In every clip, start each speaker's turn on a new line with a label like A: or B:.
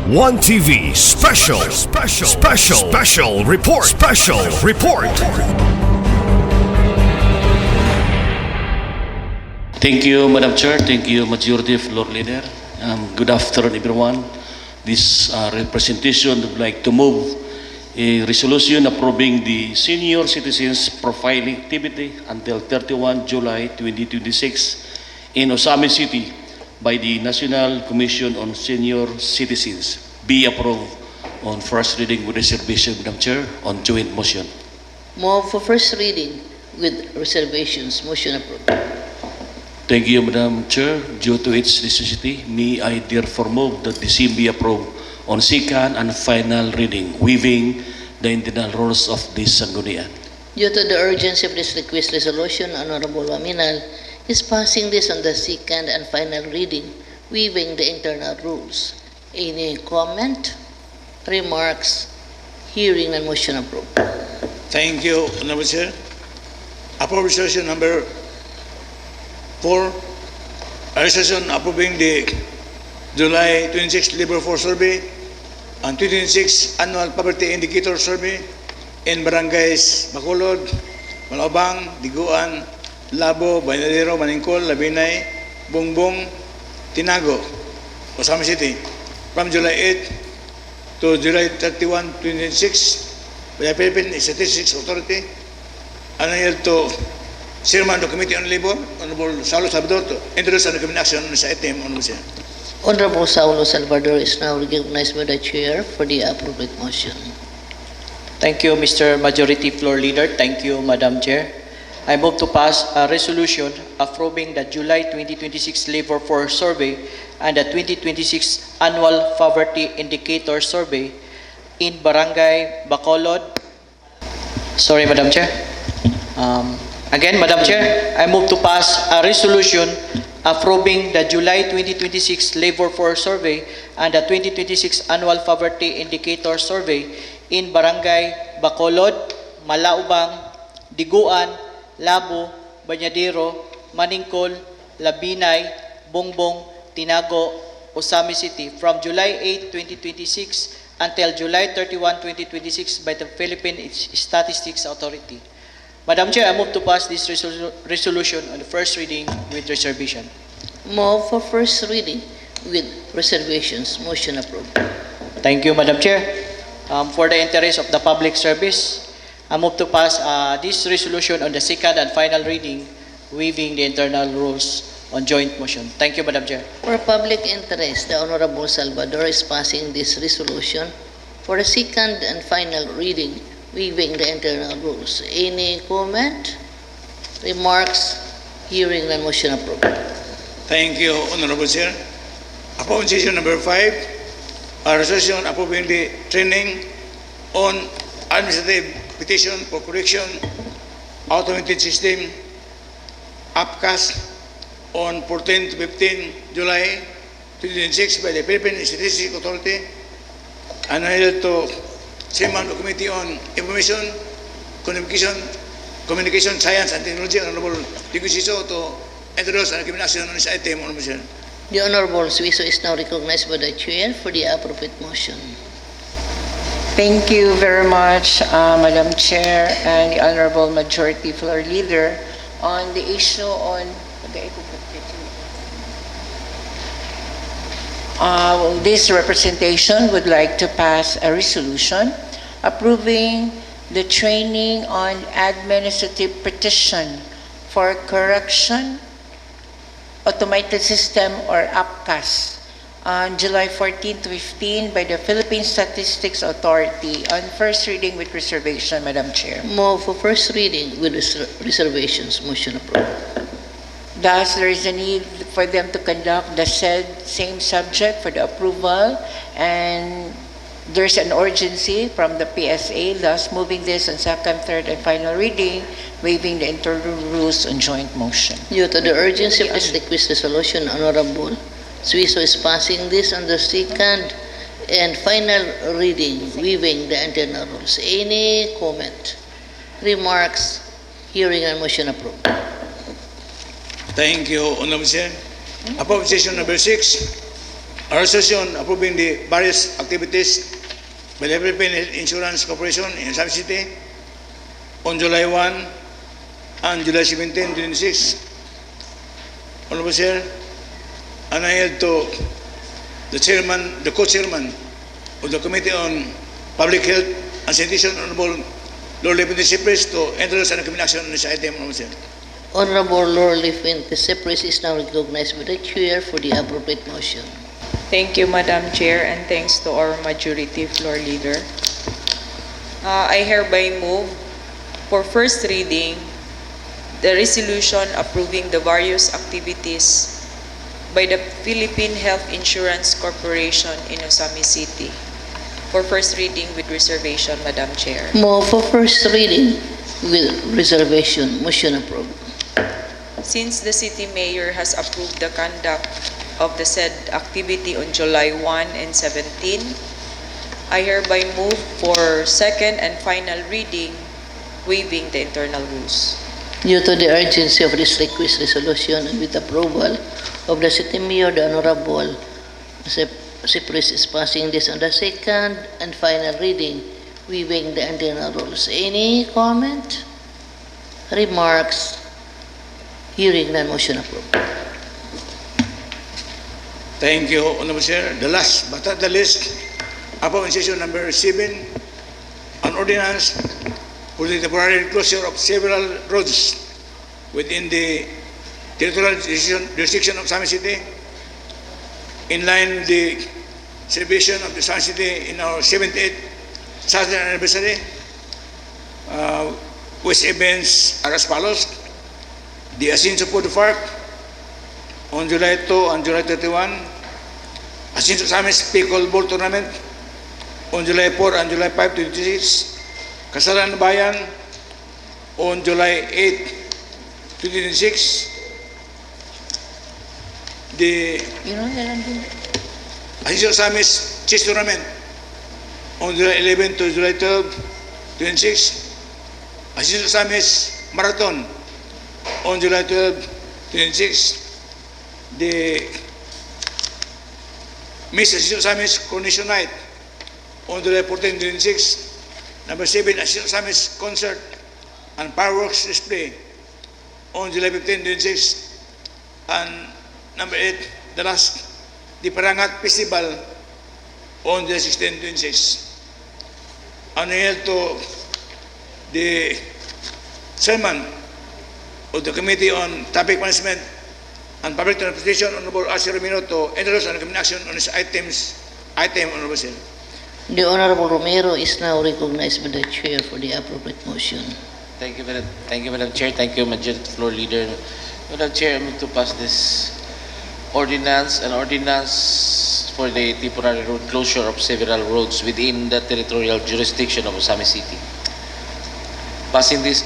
A: One TV special report.
B: Thank you, Madam Chair. Thank you, Majority Floor Leader. Good afternoon, everyone. This representation would like to move a resolution approving the senior citizens profiling activity until 31 July 2026 in Ozamiz City by the National Commission on Senior Citizens. Be approved on first reading with reservation, Madam Chair, on joint motion.
C: Move for first reading with reservations. Motion approved.
B: Thank you, Madam Chair. Due to its necessity, may I therefore move that the same be approved on second and final reading, waiving the internal rules of this Sanggunian.
C: Due to the urgency of this request resolution, Honorable Waminal is passing this on the second and final reading, waiving the internal rules. Any comment, remarks, hearing and motion approved.
D: Thank you, Honorable Chair. Approve resolution number 4, a resolution approving the July 26 Labor Force Survey and 2026 Annual Poverty Indicator Survey in Barangays Bacolod, Malabang, Diguan, Labo, Bañadero, Maningkol, Labinay, Bongbong, Tinago, Ozamiz City from July 8 to July 31, 2026 by the Philippine Statistics Authority, and to Chairman of the Committee on Labor, Honorable Saulo Salvador, to introduce and recommend action on this item, Honorable Chair.
C: Honorable Saulo Salvador is now recognized by the Chair for the appropriate motion.
E: Thank you, Mr. Majority Floor Leader. Thank you, Madam Chair. I move to pass a resolution approving the July 2026 Labor Force Survey and the 2026 Annual Poverty Indicator Survey in Barangay Bacolod. Sorry, Madam Chair. Again, Madam Chair, I move to pass a resolution approving the July 2026 Labor Force Survey and the 2026 Annual Poverty Indicator Survey in Barangay Bacolod, Malaubang, Diguan, Labo, Bañadero, Maningkol, Labinay, Bongbong, Tinago, Ozamiz City from July 8, 2026 until July 31, 2026 by the Philippine Statistics Authority. Madam Chair, I move to pass this resolution on the first reading with reservation.
C: Move for first reading with reservations. Motion approved.
E: Thank you, Madam Chair. For the interest of the public service, I move to pass this resolution on the second and final reading, waiving the internal rules on joint motion. Thank you, Madam Chair.
C: For public interest, the Honorable Salvador is passing this resolution for the second and final reading, waiving the internal rules. Any comment, remarks, hearing and motion approved.
D: Thank you, Honorable Chair. Upon session number 5, a resolution approving the training on administrative petition for correction automated system APCAS on 14 to 15 July 2006 by the Philippine Statistics Authority, and to Chairman of the Committee on Information, Communication, Science and Technology, Honorable Digusiso, to introduce and recommend action on this item, Honorable Chair.
C: The Honorable Suiso is now recognized by the Chair for the appropriate motion.
F: Thank you very much, Madam Chair and the Honorable Majority Floor Leader, on the issue on this representation would like to pass a resolution approving the training on administrative petition for correction automated system or APCAS on July 14 to 15 by the Philippine Statistics Authority on first reading with reservation, Madam Chair.
C: Move for first reading with reservations. Motion approved.
F: Thus, there is a need for them to conduct the said same subject for the approval, and there's an urgency from the PSA, thus moving this on second, third, and final reading, waiving the internal rules on joint motion.
C: Due to the urgency of this request resolution, Honorable Suiso is passing this on the second and final reading, waiving the internal rules. Any comment, remarks, hearing and motion approved.
D: Thank you, Honorable Chair. Upon session number 6, a resolution approving the various activities by the Philippine Insurance Corporation in Ozamiz City on July 1 and July 17, 2026. Honorable Chair, and I yield to the chairman, the co-chairman of the Committee on Public Health and Sanitation, Honorable Lord Lieutenant Cypress, to introduce and recommend action on this item, Honorable Chair.
C: Honorable Lord Lieutenant Cypress is now recognized by the Chair for the appropriate motion.
G: Thank you, Madam Chair, and thanks to our Majority Floor Leader. I hereby move for first reading the resolution approving the various activities by the Philippine Health Insurance Corporation in Ozamiz City. For first reading with reservation, Madam Chair.
C: Move for first reading with reservation. Motion approved.
G: Since the City Mayor has approved the conduct of the said activity on July 1 and 17, I hereby move for second and final reading, waiving the internal rules.
C: Due to the urgency of this request resolution and with approval of the City Mayor, the Honorable Cypress is passing this on the second and final reading, waiving the internal rules. Any comment? Remarks? Hearing none, motion approved.
D: Thank you, Honorable Chair. The last but not the least, upon session number 7, an ordinance for the temporary closure of several roads within the territorial jurisdiction of Ozamiz City, in line with the celebration of the Ozamiz City in our 78th Southern anniversary, which events are as follows: the Ascenso Food Park on July 2 and July 31, Ascenso Ozamiz Pickleball Tournament on July 4 and July 5, 2026, Kasalan Bayan on July 8, 2026, the Ascenso Ozamiz Chess Tournament on July 11 to July 12, 2026, Ascenso Ozamiz Marathon on July 12, 2026, the Miss Ascenso Ozamiz Coronation Night on July 14, 2026, number 7, Ascenso Ozamiz Concert and Fireworks Display on July 15, 2026, and number 8, the last, the Parangat Festival on July 16, 2026. And I yield to the chairman of the Committee on Traffic Management and Public Transportation, Honorable Arce Romero, to introduce and recommend action on this item, Honorable Chair.
C: The Honorable Romero is now recognized by the Chair for the appropriate motion.
H: Thank you, Madam Chair. Thank you, Majority Floor Leader. Madam Chair, I move to pass this ordinance, an ordinance for the temporary road closure of several roads within the territorial jurisdiction of Ozamiz City. Passing this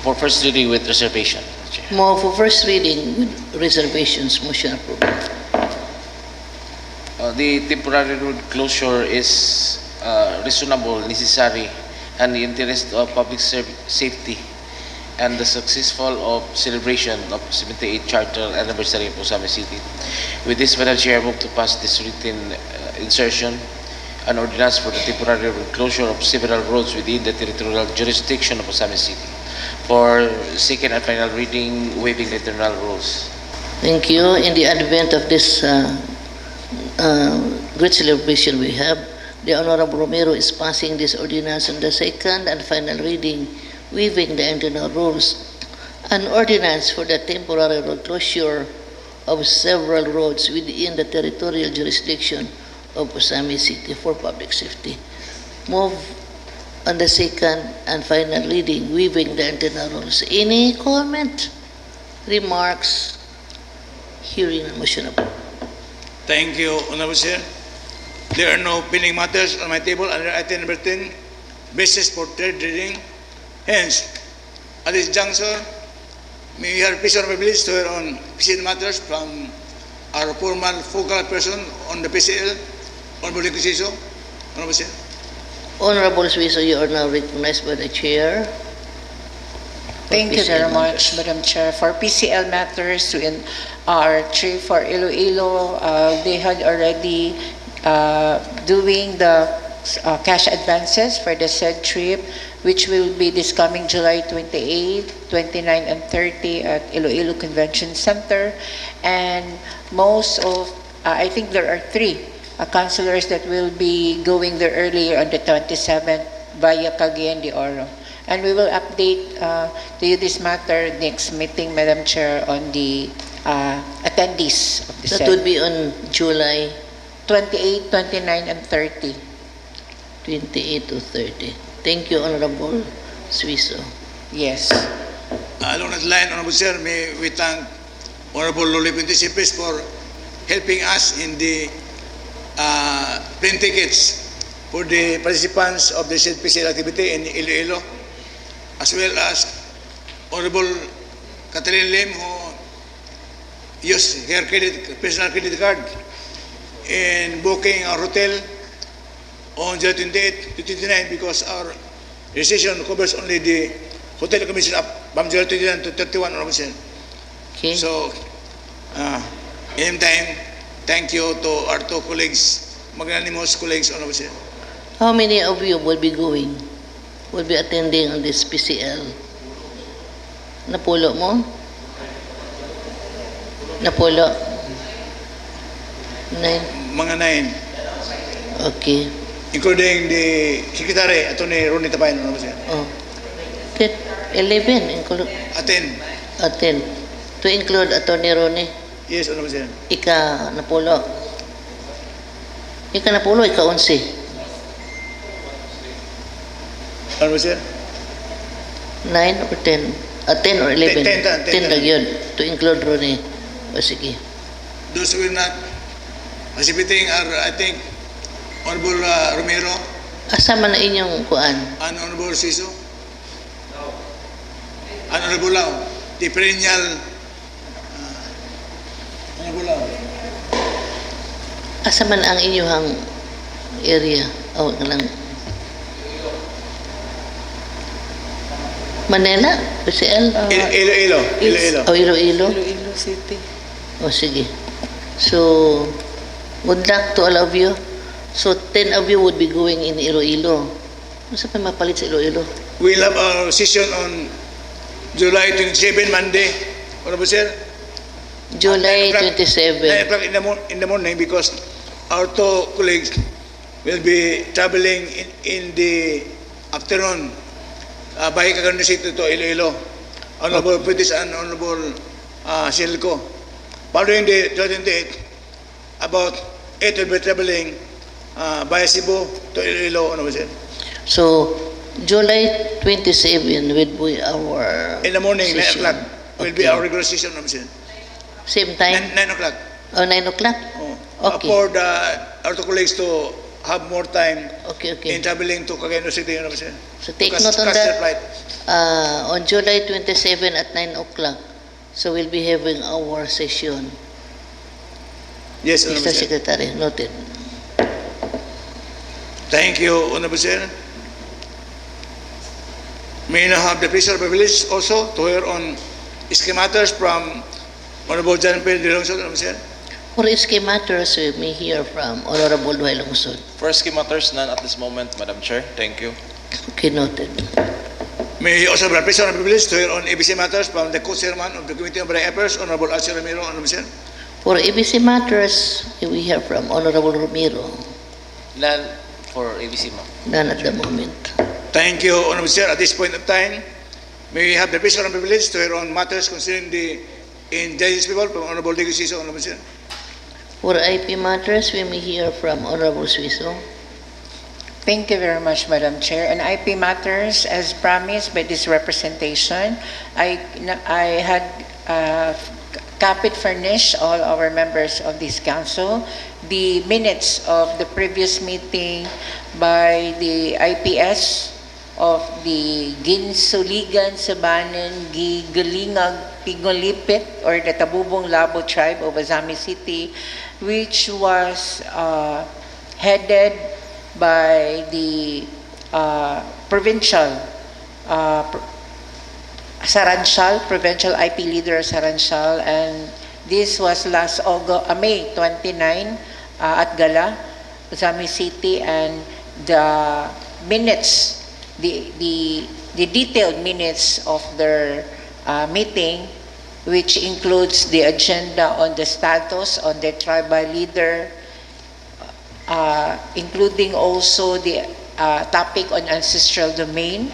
H: for first reading with reservation. Chair.
C: Move for first reading with reservations. Motion approved.
H: The temporary road closure is reasonable, necessary, and in the interest of public safety and the successful of celebration of 78th Charter Anniversary of Ozamiz City. With this, Madam Chair, I move to pass this written insertion, an ordinance for the temporary road closure of several roads within the territorial jurisdiction of Ozamiz City for second and final reading, waiving the internal rules.
C: Thank you. In the advent of this great celebration we have, the Honorable Romero is passing this ordinance on the second and final reading, waiving the internal rules. An ordinance for the temporary road closure of several roads within the territorial jurisdiction of Ozamiz City for public safety. Move on the second and final reading, waiving the internal rules. Any comment? Remarks? Hearing and motion approved.
D: Thank you, Honorable Chair. There are no pending matters on my table under item number 10, basis for third reading. Hence, at this juncture, may we have pleasure of privilege to hear on PCL matters from our formal focal person on the PCL, Honorable Liquidizo. Honorable Chair.
C: Honorable Suizo, you are now recognized by the Chair
F: Thank you
C: PCL
F: very much,
C: matters.
F: Madam Chair. For PCL matters, in R3 for Iloilo, they had already doing the cash advances for the said trip, which will be this coming July 28, 29, and 30 at Iloilo Convention Center. And most of, I think there are three councilors that will be going there earlier on the 27th via Cagayan de Oro. And we will update to you this matter next meeting, Madam Chair, on the attendees of the
C: That
F: said
C: would be on July
F: 28, 29, and 30.
C: 28 to 30. Thank you, Honorable Suiso.
F: Yes.
D: Along that line, Honorable Sir, may we thank Honorable Loli Pintisipis for helping us in the plane tickets for the participants of the PCL activity in Iloilo, as well as Honorable Catherine Lim, who used her personal credit card in booking our hotel on July 28 to 29, because our decision covers only the hotel commission up from July 29 to 31, Honorable Sir.
C: Okay.
D: So, in time, thank you to our two colleagues, magnanimous colleagues, Honorable Sir.
C: How many of you will be going? Will be attending on this PCL? Napulo mo? Napulo? 9?
D: Mga 9,
C: Okay.
D: including the Secretary, Atty. Ronnie Tapayan, Honorable Sir.
C: Oh. 11 include
D: Attend.
C: 10. To include Attorney Ronnie.
D: Yes, Honorable Sir.
C: Ika napulo. Ika napulo, ika 11.
D: Honorable Sir.
C: 9 or 10? 10 or 11?
D: 10
C: 10 lang yun. To include Ronnie. O sige.
D: Those who will not participating are, I think, Honorable Romero
C: Asa man na inyong kuan?
D: and Honorable Siso. And Honorable Lau. The perennial Honorable Lau.
C: Asa man ang inyong area? O, lang. Manila? PCL?
D: Iloilo. Iloilo.
C: O, Iloilo?
G: Iloilo City.
C: O, sige. So, good luck to all of you. So, 10 of you would be going in Iloilo. Masa pa mapalit sa Iloilo?
D: We'll have our session on July 27, Monday, Honorable Sir.
C: July
D: 9
C: 27.
D: o'clock in the morning, because our two colleagues will be traveling in the afternoon by Cagayan City to Iloilo. Honorable British and Honorable Silco. Following the 28, about 8 will be traveling via Cebu to Iloilo, Honorable Sir.
C: So, July 27 will be our
D: In the morning, 9
C: session.
D: o'clock will be
C: Okay.
D: our regular session, Honorable Sir.
C: Same time?
D: 9 o'clock.
C: O, 9 o'clock?
D: Oh.
C: Okay.
D: For our two colleagues to have more time
C: Okay, okay.
D: in traveling to Cagayan City, Honorable Sir.
C: So, take
D: To
C: note on
D: catch their
C: that.
D: flight.
C: On July 27 at 9 o'clock. So, we'll be having our session.
D: Yes,
C: Mr.
D: Honorable Sir.
C: Secretary, noted.
D: Thank you, Honorable Sir. May I now have the pleasure and privilege also to hear on scheme matters from Honorable John P. De Longson, Honorable Sir.
C: For SK matters, we may hear from Honorable Duay Lungsod.
I: For scheme matters, none at this moment, Madam Chair. Thank you.
C: Okay, noted.
D: May I also have the pleasure and privilege to hear on ABC matters from the co-chairman of the Committee on Barangay Affairs, Honorable Alcio Ramiro, Honorable Sir.
C: For ABC matters, we hear from Honorable Romero.
H: None for ABC, ma'am.
C: None at the moment.
D: Thank you, Honorable Sir. At this point of time, may we have the pleasure and privilege to hear on matters concerning the indigenous people from Honorable Diego Siso, Honorable Sir.
C: For IP matters, we may hear from Honorable Suiso.
F: Thank you very much, Madam Chair. And IP matters, as promised by this representation, I had copied furnished all our members of this council the minutes of the previous meeting by the IPS of the Ginsuligan, Sabanan, Gigalingag, Pigolipit, or the Tabubong Labo tribe of Ozamiz City, which was headed by the provincial Saranshal, Provincial IP Leader Saranshal, and this was last May 29 at Gala, Ozamiz City, and the minutes, the detailed minutes of their meeting, which includes the agenda on the status on the tribal leader, including also the topic on ancestral domain,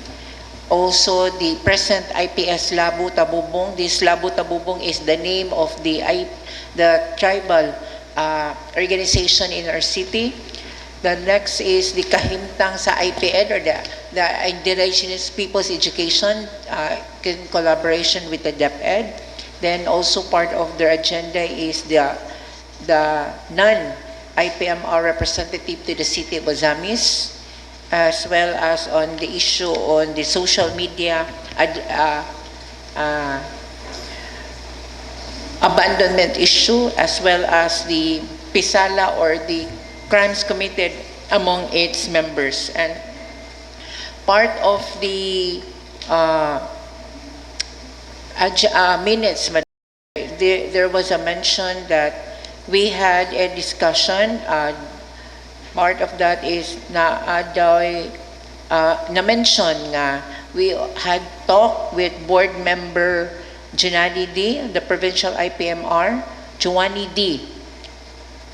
F: also the present IPS Labu Tabubong. This Labu Tabubong is the name of the tribal organization in our city. The next is the Kahimtang sa IPED, or the Indigenous People's Education, in collaboration with the DepEd. Then also part of their agenda is the non-IPMR representative to the city of Ozamiz, as well as on the issue on the social media abandonment issue, as well as the pisala or the crimes committed among its members. And part of the minutes, there was a mention that we had a discussion. Part of that is na-mention nga we had talked with board member Junani D, the provincial IPMR, Juani D,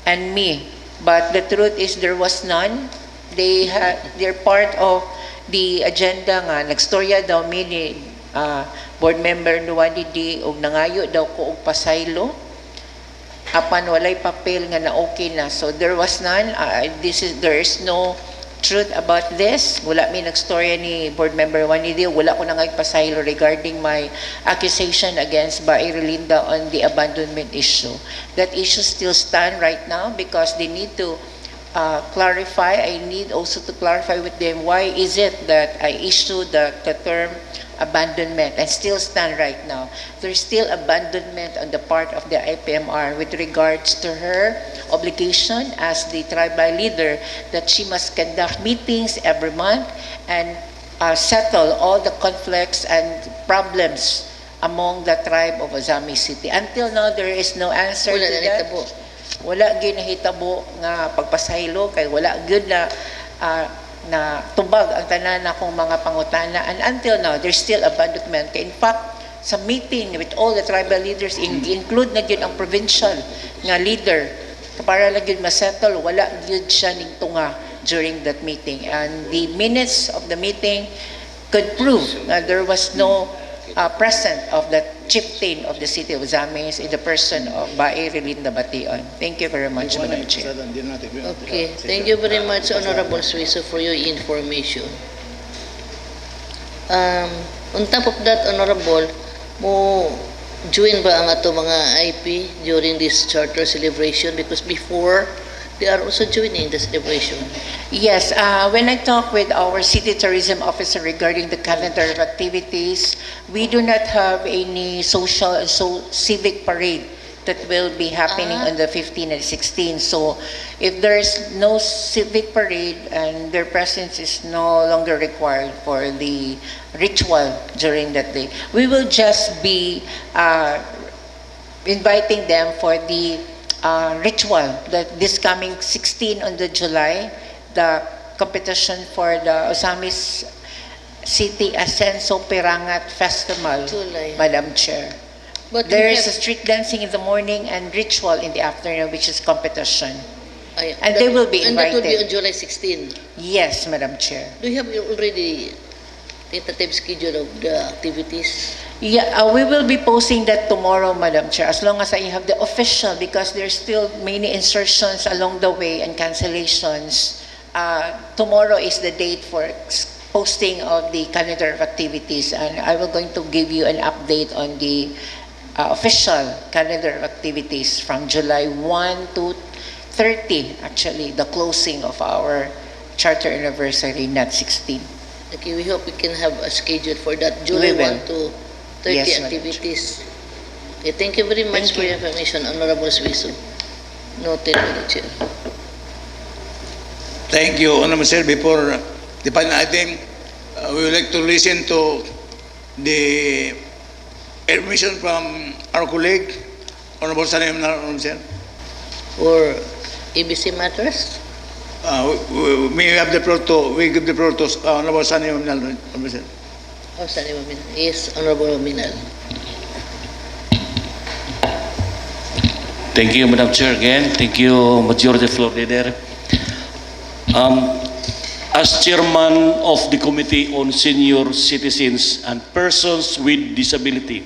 F: and me. But the truth is there was none. They're part of the agenda nga. Nagstorya daw mi ni board member Juani D og nangayo daw ko og pasaylo. Apan walay papel nga na okay na. So there was none. There is no truth about this. Wala mi nagstorya ni board member Juani D. Wala ko na pasaylo regarding my accusation against Bae Relinda on the abandonment issue. That issue still stand right now because they need to clarify. I need also to clarify with them why is it that I issued the term abandonment, and still stand right now. There's still abandonment on the part of the IPMR with regards to her obligation as the tribal leader that she must conduct meetings every month and settle all the conflicts and problems among the tribe of Ozamiz City. Until now, there is no answer to that. Wala gyud nahitabo nga pagpasaylo kay wala gyud na tubag ang tanan akong mga pangutana, and until now there's still abandonment. In fact, sa meeting with all the tribal leaders, include na gyud ang provincial nga leader para lang gyud masettle, wala gyud siya ning tunga during that meeting. And the minutes of the meeting could prove that there was no present of the chieftain of the city of Ozamiz in the person of Bae Relinda Bation. Thank you very much, Madam Chair.
C: Okay, thank you very much, Honorable Suiso, for your information. On top of that, Honorable, mo join ba ang ato mga IP during this charter celebration? Because before, they are also joining the celebration.
F: Yes, when I talk with our city tourism officer regarding the calendar of activities, we do not have any social and civic parade that will be happening on the 15th and 16th. So if there is no civic parade and their presence is no longer required for the ritual during that day, we will just be inviting them for the ritual that this coming 16 on the July, the competition for the Ozamiz City Ascenso Pirangat Festival,
C: July.
F: Madam Chair.
C: But
F: There is a street dancing in the morning and ritual in the afternoon, which is competition. And they will be
C: And that will be on
F: invited.
C: July 16.
F: Yes, Madam Chair.
C: Do you have already tentative schedule of the activities?
F: Yeah, we will be posting that tomorrow, Madam Chair, as long as I have the official, because there's still many insertions along the way and cancellations. Tomorrow is the date for posting of the calendar of activities, and I will going to give you an update on the official calendar of activities from July 1 to 30, actually, the closing of our charter anniversary, not 16.
C: Okay, we hope we can have a schedule for that July
F: We will.
C: 1 to 30
F: Yes, Madam
C: activities. Okay, thank you very much
F: Thank
C: for
F: you.
C: your information, Honorable Suiso. Noted, Madam Chair.
D: Thank you, Honorable Sir. Before the final item, we would like to listen to the admission from our colleague, Honorable Sunny Honorable Chair.
C: For ABC matters?
D: We have the floor to, we give the floor to Honorable Sunny Honorable Chair.
C: Oh, sorry, Waminal. Yes, Honorable Waminal.
B: Thank you, Madam Chair, again. Thank you, Majority Floor Leader. As Chairman of the Committee on Senior Citizens and Persons with Disability,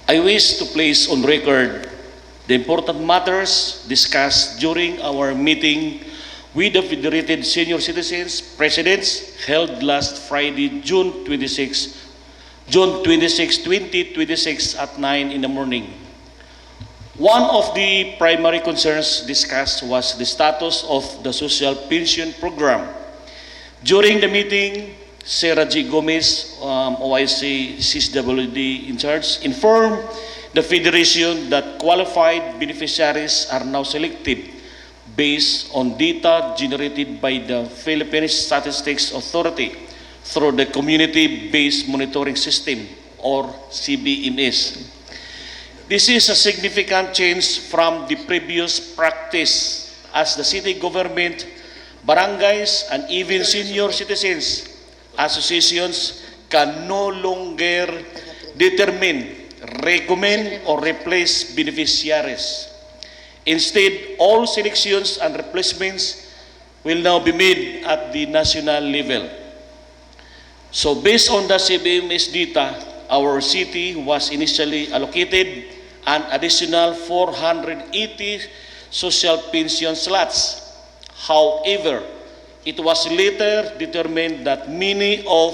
B: I wish to place on record the important matters discussed during our meeting with the Federated Senior Citizens Presidents held last Friday, June 26, 2026 at 9 in the morning. One of the primary concerns discussed was the status of the social pension program. During the meeting, Sarah G. Gomez, OIC CSWD in charge, informed the Federation that qualified beneficiaries are now selected based on data generated by the Philippine Statistics Authority through the Community-Based Monitoring System, or CBMS. This is a significant change from the previous practice, as the city government, barangays, and even senior citizens associations can no longer determine, recommend, or replace beneficiaries. Instead, all selections and replacements will now be made at the national level. So based on the CBMS data, our city was initially allocated an additional 480 social pension slots. However, it was later determined that many of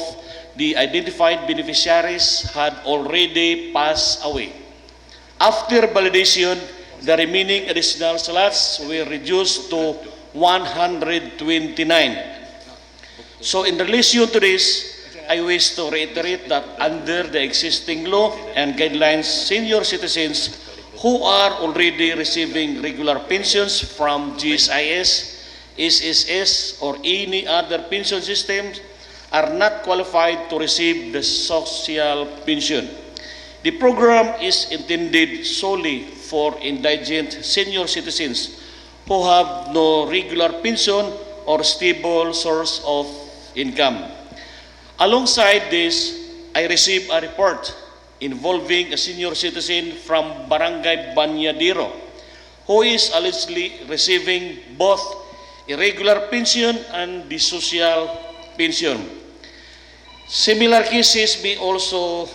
B: the identified beneficiaries had already passed away. After validation, the remaining additional slots were reduced to 129. So in relation to this, I wish to reiterate that under the existing law and guidelines, senior citizens who are already receiving regular pensions from GSIS, SSS, or any other pension system are not qualified to receive the social pension. The program is intended solely for indigent senior citizens who have no regular pension or stable source of income. Alongside this, I received a report involving a senior citizen from Barangay Banyadero who is allegedly receiving both irregular pension and the social pension. Similar cases may also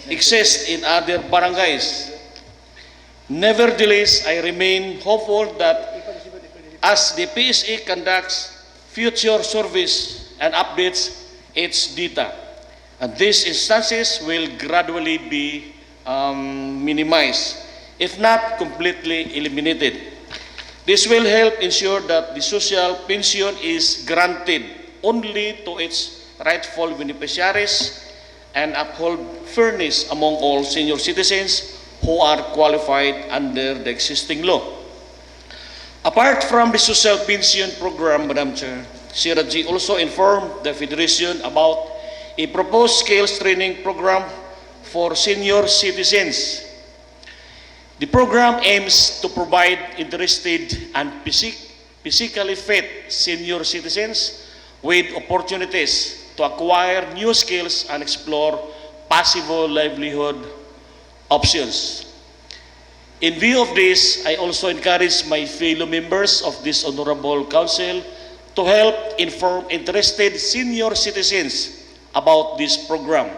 B: exist in other barangays. Nevertheless, I remain hopeful that as the PSA conducts future surveys and updates its data, and these instances will gradually be minimized, if not completely eliminated. This will help ensure that the social pension is granted only to its rightful beneficiaries and uphold fairness among all senior citizens who are qualified under the existing law. Apart from the social pension program, Madam Chair, Sarah G. also informed the Federation about a proposed skills training program for senior citizens. The program aims to provide interested and physically fit senior citizens with opportunities to acquire new skills and explore possible livelihood options. In view of this, I also encourage my fellow members of this Honorable Council to help inform interested senior citizens about this program.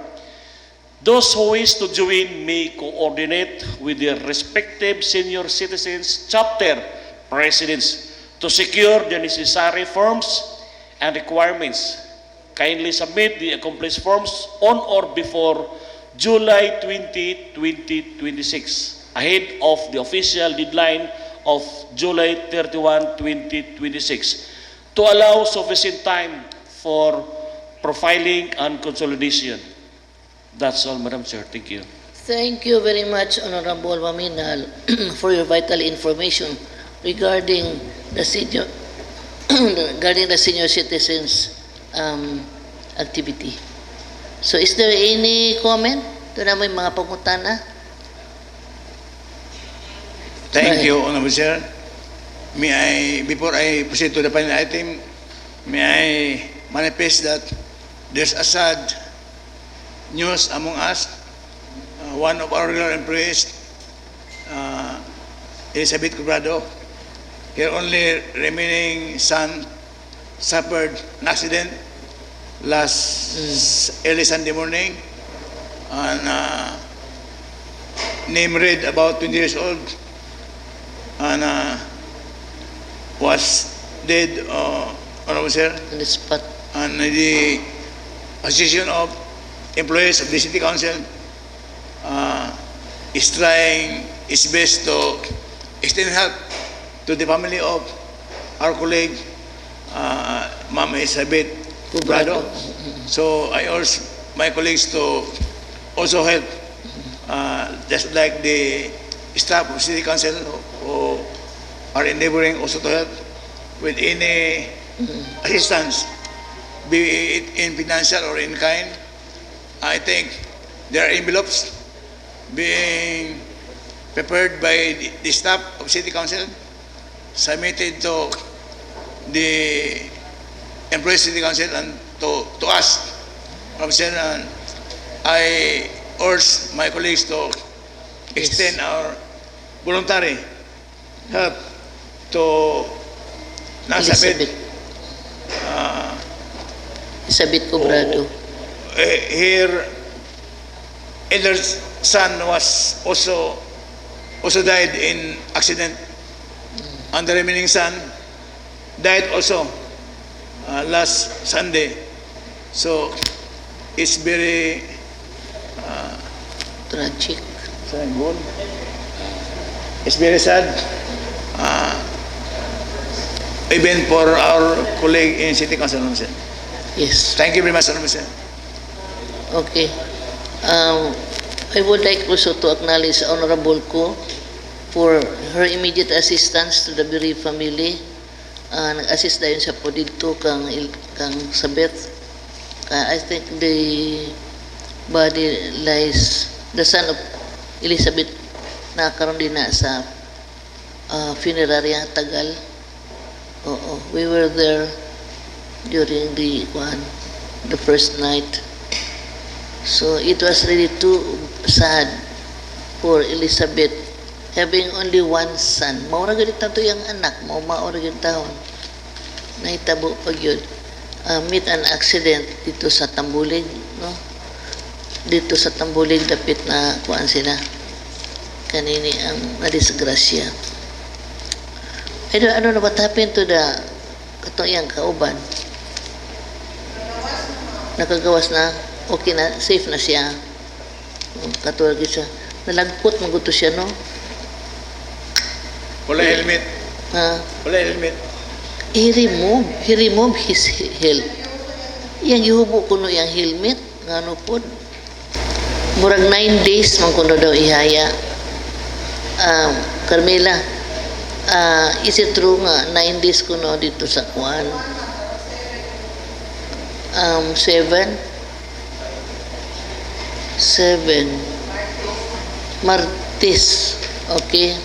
B: Those who wish to join may coordinate with their respective senior citizens chapter presidents to secure the necessary forms and requirements. Kindly submit the accomplished forms on or before July 20, 2026, ahead of the official deadline of July 31, 2026, to allow sufficient time for profiling and consolidation. That's all, Madam Chair. Thank you.
C: Thank you very much, Honorable Waminal, for your vital information regarding the senior citizens activity. So is there any comment Doon na may mga pangutana.
D: Thank you, Honorable Chair. May I, before I proceed to the final item, may I manifest that there's a sad news among us. One of our regular employees, Elizabeth Cubrado, her only remaining son, suffered an accident last early Sunday morning, and name read about 20 years old, and was dead, Honorable Sir,
C: On the spot.
D: and the Association of Employees of the City Council is trying its best to extend help to the family of our colleague, Ma'am Elizabeth Cubrado. So I urge my colleagues to also help, just like the staff of City Council who are endeavoring also to help with any assistance, be it in financial or in kind. I think there are envelopes being prepared by the staff of City Council, submitted to the employees City Council and to us, Officer, and I urge my colleagues to extend our voluntary help to Elizabeth.
C: Elizabeth Cubrado.
D: Her elder son was also died in accident, and the remaining son died also last Sunday. So it's very
C: Tragic.
D: it's very sad event for our colleague in City Council.
C: Yes.
D: Thank you very much, Honorable Sir.
C: Okay. I would like also to acknowledge Honorable Ko for her immediate assistance to the bereaved family. Nag-assist dayon siya po dito kang Sabeth. I think the body lies, the son of Elizabeth, nakaroon din na sa funerarya Tagal. Oo, we were there during the first night. So it was really too sad for Elizabeth having only one son. Maura ganit na ito yung anak, maura ganit taon. Nahitabo pag yun. Meet an accident dito sa Tambulig, no? Dito sa Tambulig, dapit na kuan sila. Kanini ang nadisgrasya. Ano na what happened to the katong kauban? Nakagawas na, okay na, safe na siya. Katulad siya. Nalagpot, maguto siya, no?
D: Wala helmet.
C: Ha?
D: Wala helmet.
C: He removed his helmet. Yang ihubo kuno yang helmet, ngano pod. Murag 9 days man kuno daw ihaya. Carmela, is it true nga 9 days kuno dito sa kuan? 7 Martes. Okay.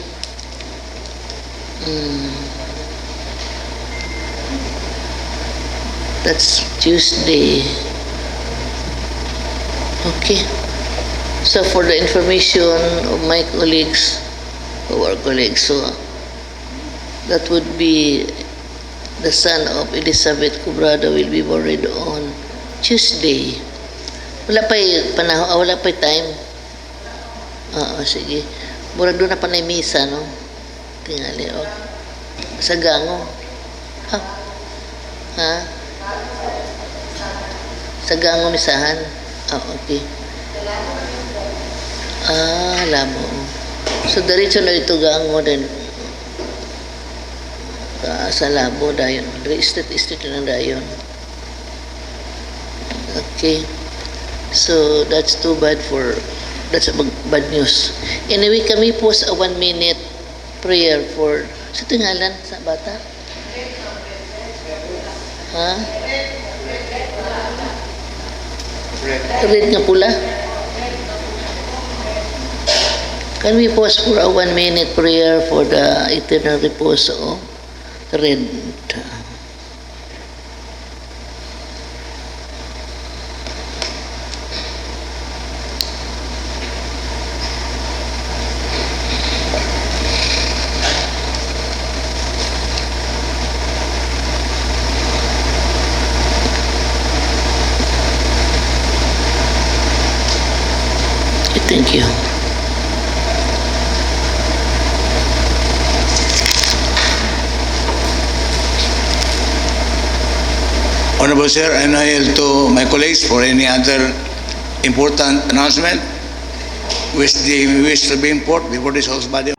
C: That's Tuesday. Okay. So for the information of my colleagues, our colleagues, so that would be the son of Elizabeth Cubrado will be buried on Tuesday. Wala pa'y panahon, wala pa'y time. Sige. Murag doon na pa na misa, no? Tingali, sa gango. Ha? Sa gango misahan? Okay. Lamo. So, diretso na ito gango din. Sa labo dayon. Estate na dayon. Okay. So, that's too bad that's a bad news. Anyway, kami post a 1-minute prayer for, sa tingalan sa bata? Ha? Red nga pula? Can we pause for a 1-minute prayer for the eternal repose of the red? Thank you.
D: Honorable Sir, I now yield to my colleagues for any other important announcement which they wish to be import before this House body.